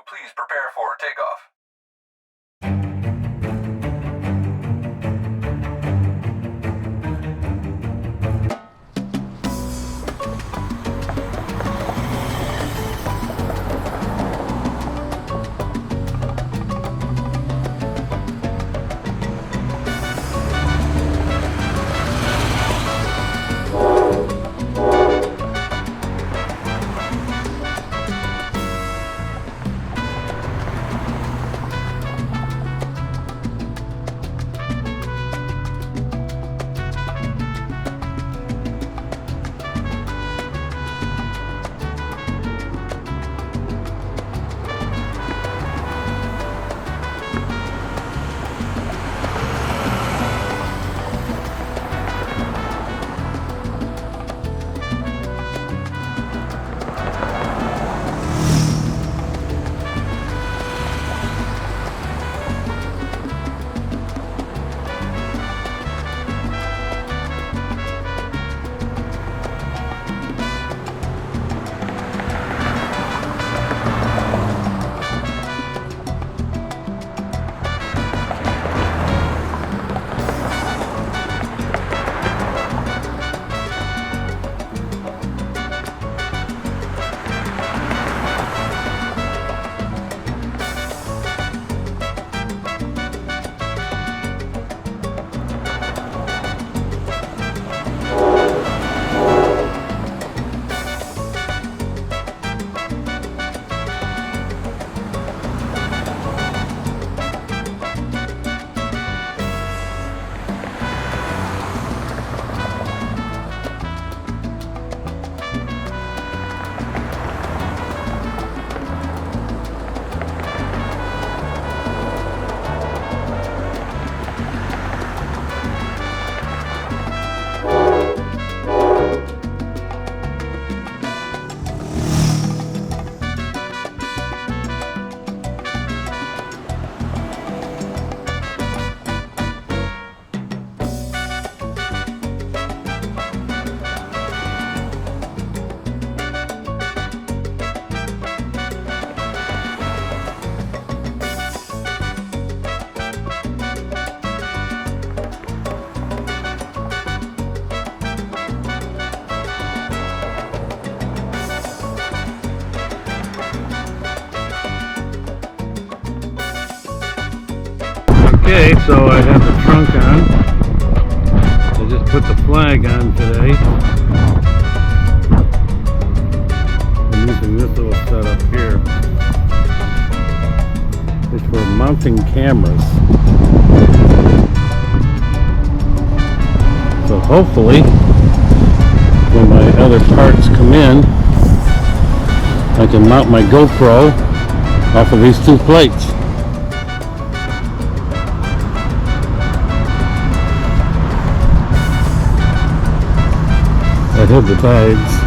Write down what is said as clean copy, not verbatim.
please prepare for takeoff. Okay, so I have the trunk on. I just put the flag on today. I'm using this little setup here. It's for mounting cameras. So hopefully, when my other parts come in, I can mount my GoPro off of these two plates. I have the bags.